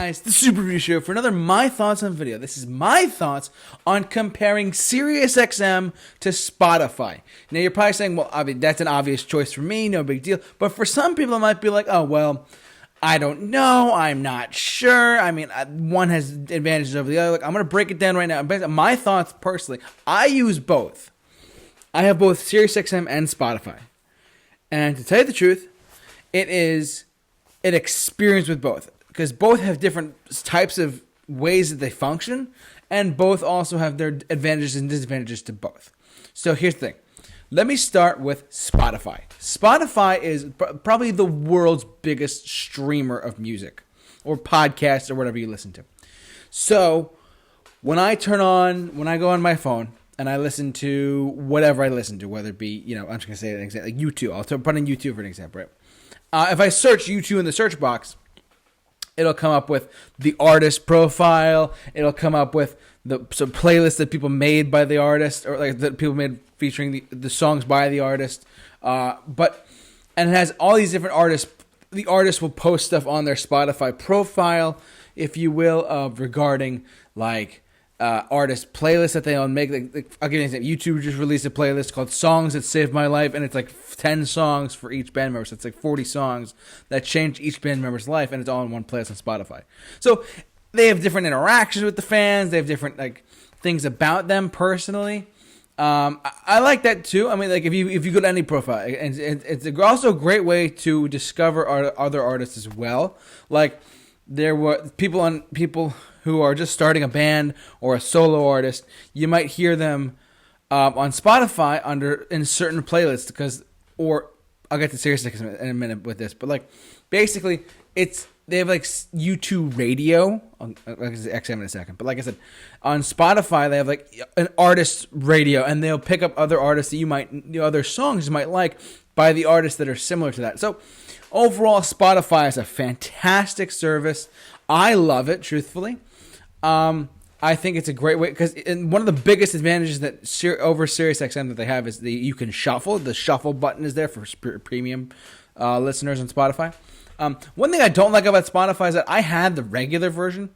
guys, the Super Review Show for another My Thoughts on Video. This is my thoughts on comparing SiriusXM to Spotify. Now, you're probably saying, well, I mean, that's an obvious choice for me, no big deal. But for some people, it might be like, oh, well, I don't know, I'm not sure. I mean, one has advantages over the other. Look, I'm going to break it down right now. My thoughts, personally, I use both. I have both SiriusXM and Spotify. And to tell you the truth, it is an experience with both. Because both have different types of ways that they function, and both also have their advantages and disadvantages to both. So here's the thing. Let me start with Spotify. Spotify is probably the world's biggest streamer of music, or podcasts, or whatever you listen to. So when I go on my phone, and I listen to whatever I listen to, whether it be, I'm just going to say an example, like YouTube. I'll put in YouTube for an example, right? If I search YouTube in the search box, it'll come up with the artist profile. It'll come up with some playlists that people made by the artist, or like that people made featuring the songs by the artist. And it has all these different artists. The artist will post stuff on their Spotify profile, if you will, regarding like artist playlists that they make. I'll give you an example. YouTube just released a playlist called Songs That Saved My Life, and it's like 10 songs for each band member. So it's like 40 songs that changed each band member's life, and it's all in one playlist on Spotify. So they have different interactions with the fans. They have different things about them personally. I like that too. I mean, like if you go to any profile, and it's also a great way to discover other artists as well. Like there were people who are just starting a band or a solo artist. You might hear them on Spotify in certain playlists or I'll get to SiriusXM in a minute with this, but basically they have YouTube radio. I'll get to XM in a second, but like I said, on Spotify they have an artist radio, and they'll pick up other artists that other songs you might like by the artists that are similar to that. So overall, Spotify is a fantastic service. I love it, truthfully. I think it's a great way, because one of the biggest advantages that over SiriusXM that they have is you can shuffle. The shuffle button is there for premium listeners on Spotify. One thing I don't like about Spotify is that I had the regular version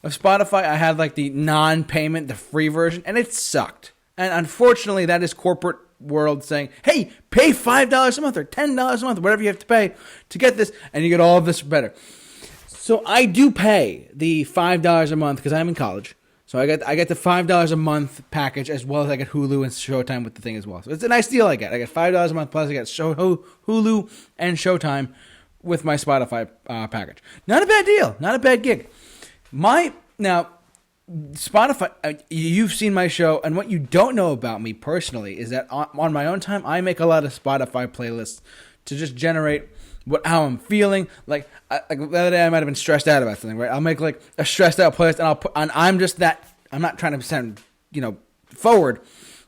of Spotify. I had the non-payment, the free version, and it sucked. And unfortunately, that is corporate world saying, hey, pay $5 a month or $10 a month, whatever you have to pay to get this, and you get all of this better. So I do pay the $5 a month because I'm in college. So I get the $5 a month package, as well as I get Hulu and Showtime with the thing as well. So it's a nice deal I get. I get $5 a month plus I get Hulu and Showtime with my Spotify package. Not a bad deal. Not a bad gig. Now, Spotify, you've seen my show, and what you don't know about me personally is that on my own time, I make a lot of Spotify playlists to just generate how I'm feeling. Like the other day, I might have been stressed out about something, right? I'll make a stressed out playlist, and I'm just that. I'm not trying to sound, forward,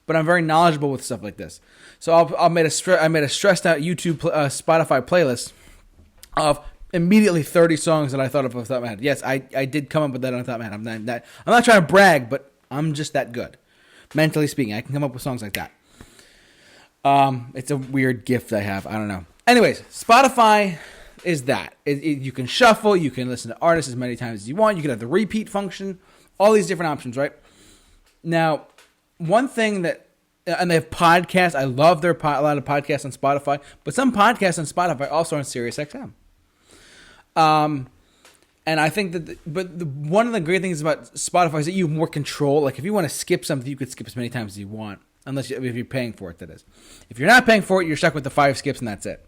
but I'm very knowledgeable with stuff like this. So I made a stressed out YouTube Spotify playlist of immediately 30 songs that I thought of off the top of my head. Yes, I did come up with that on the top of my head. I'm not trying to brag, but I'm just that good. Mentally speaking, I can come up with songs like that. It's a weird gift I have. I don't know. Anyways, Spotify is that. You can shuffle. You can listen to artists as many times as you want. You can have the repeat function. All these different options, right? Now, one thing and they have podcasts. I love a lot of podcasts on Spotify. But some podcasts on Spotify also on SiriusXM. And I think one of the great things about Spotify is that you have more control. Like if you want to skip something, you could skip as many times as you want. If you're paying for it, that is. If you're not paying for it, you're stuck with the 5 skips and that's it.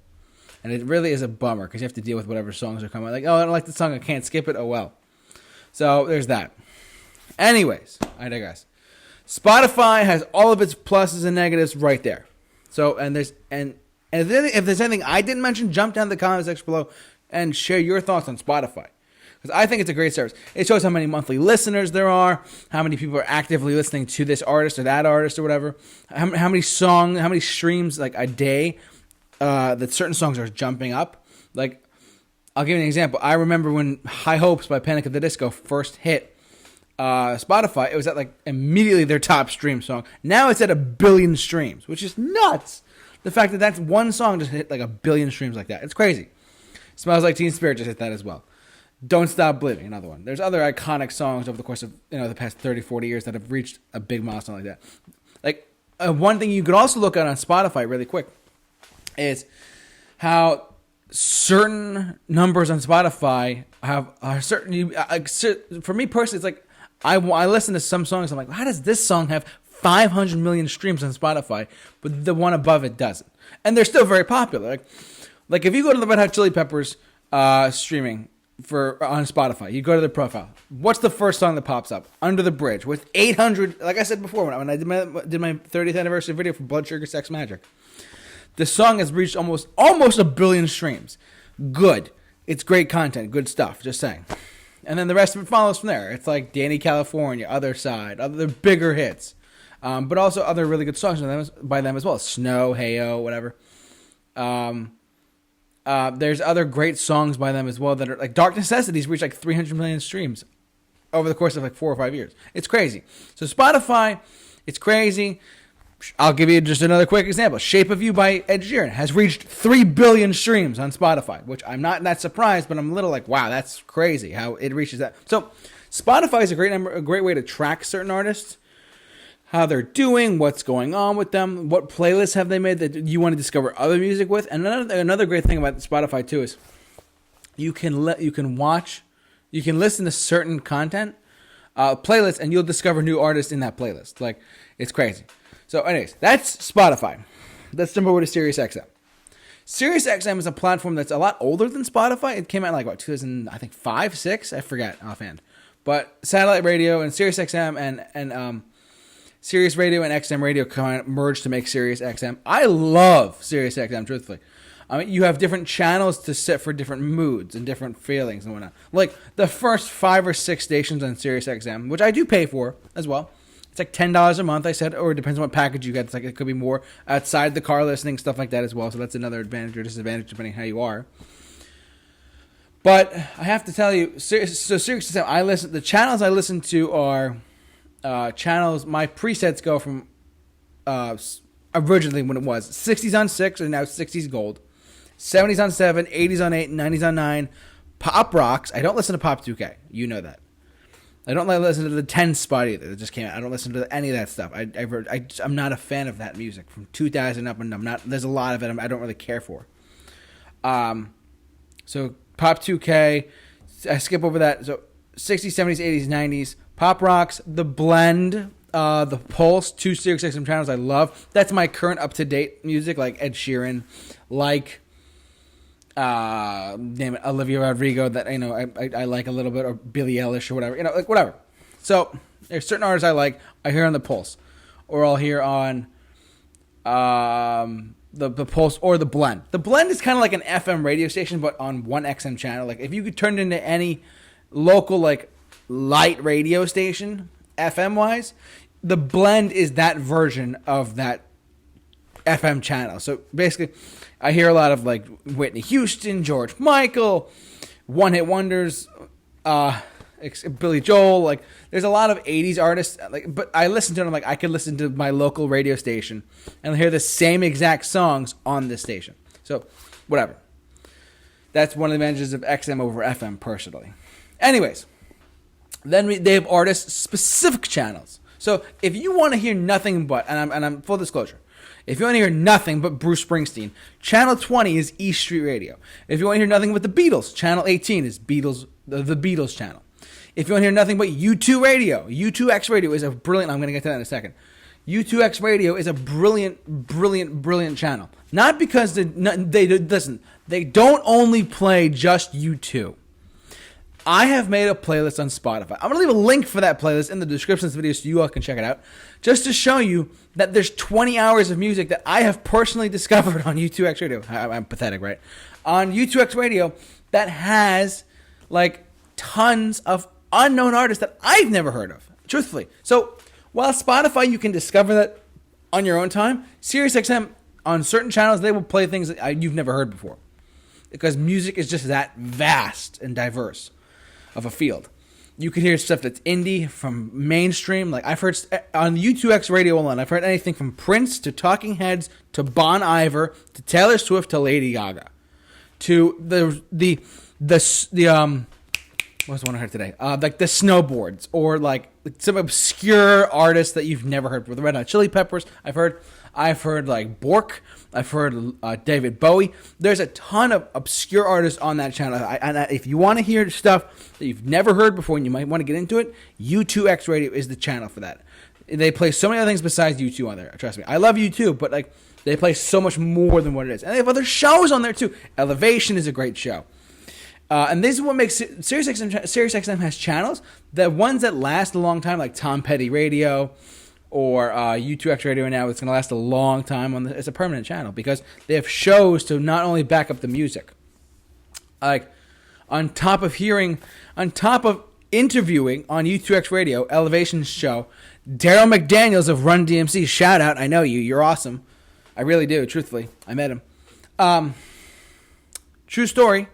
And it really is a bummer because you have to deal with whatever songs are coming. I don't like the song, I can't skip it. Oh well. So there's that. Anyways, I digress. Spotify has all of its pluses and negatives right there. So if there's anything I didn't mention, jump down to the comment section below and share your thoughts on Spotify. Because I think it's a great service. It shows how many monthly listeners there are, how many people are actively listening to this artist or that artist or whatever, how many streams a day that certain songs are jumping up. I'll give you an example. I remember when High Hopes by Panic at the Disco first hit Spotify, it was at immediately their top stream song. Now it's at 1 billion streams, which is nuts. The fact that that's one song just hit 1 billion streams like that. It's crazy. Smells Like Teen Spirit just hit that as well. Don't Stop Believing, another one. There's other iconic songs over the course of the past 30, 40 years that have reached a big milestone like that. Like one thing you could also look at on Spotify really quick is how certain numbers on Spotify are certain. For me personally, it's like I listen to some songs. I'm like, how does this song have 500 million streams on Spotify, but the one above it doesn't? And they're still very popular. Like if you go to the Red Hot Chili Peppers streaming on Spotify, you go to their profile. What's the first song that pops up? Under the Bridge with 800. Like I said before, when I did my 30th anniversary video for Blood Sugar Sex Magic, the song has reached almost 1 billion streams. Good. It's great content. Good stuff. Just saying. And then the rest of it follows from there. It's like Danny California, Other Side, other bigger hits. But also other really good songs by them as well. Snow, Heyo, whatever. There's other great songs by them as well that are like Dark Necessities reached like 300 million streams over the course of like 4 or 5 years. It's crazy. So Spotify, it's crazy. I'll give you just another quick example. Shape of You by Ed Sheeran has reached 3 billion streams on Spotify, which I'm not that surprised, but I'm a little like, wow, that's crazy how it reaches that. So Spotify is a great way to track certain artists, how they're doing, what's going on with them, what playlists have they made that you want to discover other music with. And another great thing about Spotify too is you can listen to certain content playlists, and you'll discover new artists in that playlist. Like, it's crazy. So anyways, that's Spotify. Let's jump over to SiriusXM. SiriusXM is a platform that's a lot older than Spotify. It came out in like 2005, 6, I forget offhand. But satellite radio and SiriusXM and Sirius Radio and XM Radio kind of merged to make SiriusXM. I love SiriusXM, truthfully. I mean, you have different channels to set for different moods and different feelings and whatnot. Like the first 5 or 6 stations on SiriusXM, which I do pay for as well. It's like $10 a month, I said, or it depends on what package you get. It's like it could be more outside the car listening, stuff like that as well. So that's another advantage or disadvantage depending on how you are. But I have to tell you, SiriusXM, the channels I listen to are channels. My presets go from originally when it was 60s on 6 and now 60s gold, 70s on 7, 80s on 8, 90s on 9, pop rocks. I don't listen to Pop 2K. You know that. I don't listen to the 10 spot either that just came out. I don't listen to any of that stuff. I'm not a fan of that music from 2000 up, and there's a lot of it I don't really care for. So Pop 2K, I skip over that. So 60s, 70s, 80s, 90s, pop rocks, the blend, the Pulse, 2 SiriusXM channels I love. That's my current up-to-date music, like Ed Sheeran, like name it, Olivia Rodrigo, that I like a little bit, or Billie Eilish or whatever, like whatever. So there's certain artists I like. I hear on the Pulse, or I'll hear on the Pulse or the Blend. The Blend is kind of like an FM radio station, but on one XM channel. Like if you could turn it into any local like light radio station, FM wise, the Blend is that version of that FM channel. So basically, I hear a lot of like Whitney Houston, George Michael, one-hit wonders, Billy Joel. Like there's a lot of 80s artists. But I listen to them like I could listen to my local radio station and hear the same exact songs on this station. So whatever. That's one of the advantages of XM over FM personally. Anyways, then they have artist-specific channels. So if you want to hear nothing but, and I'm full disclosure, if you want to hear nothing but Bruce Springsteen, Channel 20 is East Street Radio. If you want to hear nothing but the Beatles, Channel 18 is the Beatles channel. If you want to hear nothing but U2 Radio, U2X Radio is a brilliant, I'm going to get to that in a second. U2X Radio is a brilliant channel. Not because they don't only play just U2. I have made a playlist on Spotify. I'm going to leave a link for that playlist in the description of this video so you all can check it out. Just to show you that there's 20 hours of music that I have personally discovered on U2X Radio. I'm pathetic, right? On U2X Radio that has like tons of unknown artists that I've never heard of, truthfully. So while Spotify, you can discover that on your own time, SiriusXM, on certain channels, they will play things that you've never heard before. Because music is just that vast and diverse of a field. You can hear stuff that's indie from mainstream. Like I've heard on U2X Radio alone, I've heard anything from Prince to Talking Heads to Bon Iver to Taylor Swift to Lady Gaga to the what was the one I heard today? Like the Snowboards, or like some obscure artists that you've never heard before. The Red Hot Chili Peppers, I've heard like Bork, I've heard David Bowie. There's a ton of obscure artists on that channel. If you want to hear stuff that you've never heard before and you might want to get into it, U2X Radio is the channel for that. They play so many other things besides U2 on there. Trust me, I love U2, but like they play so much more than what it is. And they have other shows on there too. Elevation is a great show. And this is what makes SiriusXM has channels. The ones that last a long time, like Tom Petty Radio or U2X Radio now, it's going to last a long time. It's a permanent channel because they have shows to not only back up the music. Like on top of interviewing on U2X Radio, Elevation's show, Daryl McDaniels of Run DMC, shout out, I know you, you're awesome. I really do, truthfully. I met him. True story.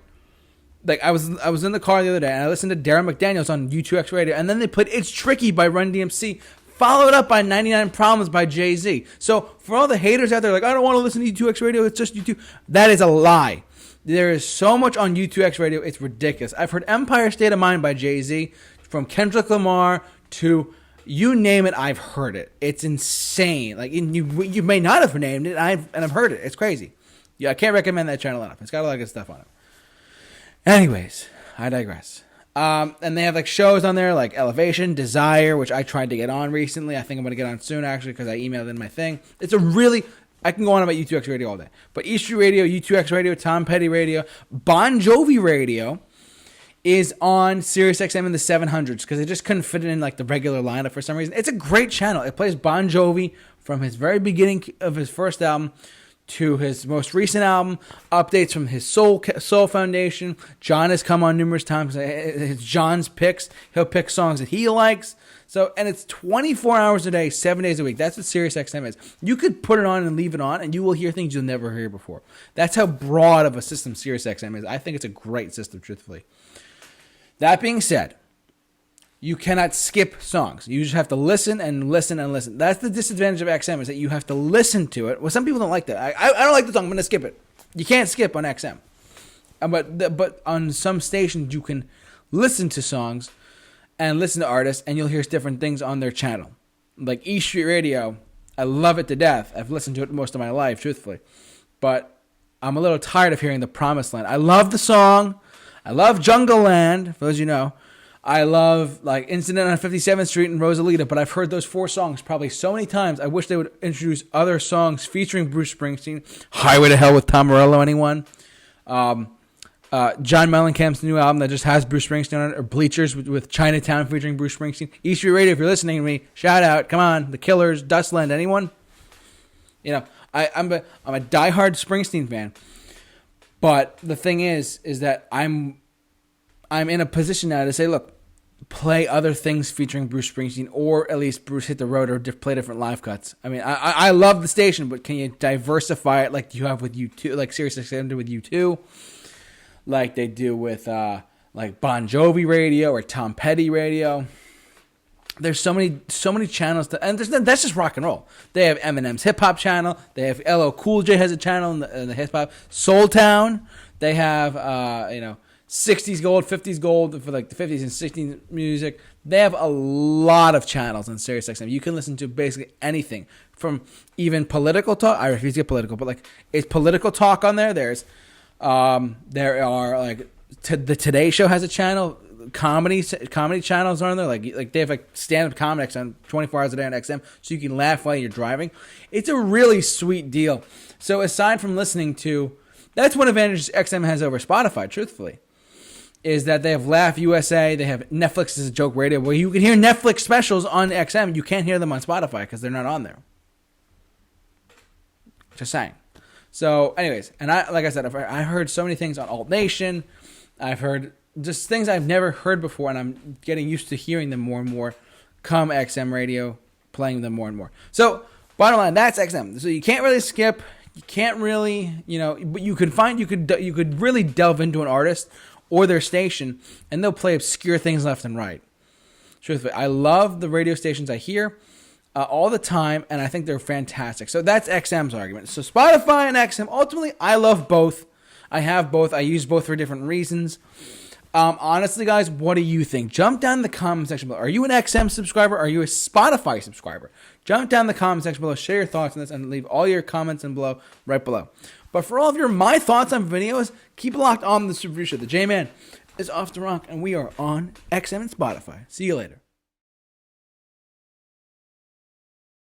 Like I was in the car the other day and I listened to Daryl McDaniels on U2X Radio, and then they put "It's Tricky" by Run DMC, followed up by 99 Problems by Jay-Z. So for all the haters out there, like I don't want to listen to U2X Radio, it's just U2. That is a lie. There is so much on U2X Radio, it's ridiculous. I've heard Empire State of Mind by Jay-Z, from Kendrick Lamar to you name it, I've heard it. It's insane. Like you may not have named it, I've heard it. It's crazy. Yeah, I can't recommend that channel enough. It's got a lot of good stuff on it. Anyways, I digress. And they have like shows on there like Elevation, Desire, which I tried to get on recently. I think I'm going to get on soon actually because I emailed in my thing. I can go on about U2X Radio all day. But E Street Radio, U2X Radio, Tom Petty Radio, Bon Jovi Radio is on SiriusXM in the 700s because they just couldn't fit it in like the regular lineup for some reason. It's a great channel. It plays Bon Jovi from his very beginning of his first album to his most recent album, updates from his Soul Foundation. John has come on numerous times. It's John's picks. He'll pick songs that he likes. So, and it's 24 hours a day, 7 days a week. That's what SiriusXM is. You could put it on and leave it on, and you will hear things you'll never hear before. That's how broad of a system SiriusXM is. I think it's a great system, truthfully. That being said, you cannot skip songs. You just have to listen and listen and listen. That's the disadvantage of XM, is that you have to listen to it. Well, some people don't like that. I don't like the song. I'm going to skip it. You can't skip on XM. But on some stations, you can listen to songs and listen to artists, and you'll hear different things on their channel. Like E Street Radio, I love it to death. I've listened to it most of my life, truthfully. But I'm a little tired of hearing The Promised Land. I love the song. I love Jungle Land, for those you know. I love like Incident on 57th Street and Rosalita, but I've heard those 4 songs probably so many times. I wish they would introduce other songs featuring Bruce Springsteen. Highway to Hell with Tom Morello, anyone? John Mellencamp's new album that just has Bruce Springsteen on it, or Bleachers with Chinatown featuring Bruce Springsteen. E Street Radio, if you're listening to me, shout out. Come on, The Killers, Dustland, anyone? You know, I'm a diehard Springsteen fan, but the thing is that I'm in a position now to say, look, play other things featuring Bruce Springsteen, or at least Bruce Hit the Road, or play different live cuts. I mean, I love the station, but can you diversify it like you have with U2, like SiriusXM did with U2, like they do with like Bon Jovi Radio or Tom Petty Radio? There's so many channels, and that's just rock and roll. They have Eminem's hip hop channel. They have LL Cool J has a channel in the hip hop. Soul Town. They have 60s gold, 50s gold for like the 50s and 60s music. They have a lot of channels on SiriusXM. You can listen to basically anything, from even political talk. I refuse to get political, but like it's political talk on there. There are like the Today Show has a channel. Comedy channels are on there. Like they have like stand-up comics on 24 hours a day on XM, so you can laugh while you're driving. It's a really sweet deal. So aside from listening to, that's one advantage XM has over Spotify, truthfully, is that they have Laugh USA, they have Netflix as a joke radio, where you can hear Netflix specials on XM. You can't hear them on Spotify because they're not on there. Just saying. So, anyways, and like I said, I heard so many things on Alt Nation. I've heard just things I've never heard before, and I'm getting used to hearing them more and more. Come XM radio, playing them more and more. So, bottom line, that's XM. So you can't really skip. You can't really, but you could really delve into an artist or their station, and they'll play obscure things left and right. Truthfully, I love the radio stations I hear all the time, and I think they're fantastic. So that's XM's argument. So Spotify and XM, ultimately, I love both. I have both. I use both for different reasons. Honestly, guys, what do you think? Jump down in the comment section below. Are you an XM subscriber? Are you a Spotify subscriber? Jump down in the comment section below, share your thoughts on this, and leave all your comments right below. But for all of your my thoughts on videos, keep it locked on the Super Review Show. The J-Man is off the rock, and we are on XM and Spotify. See you later.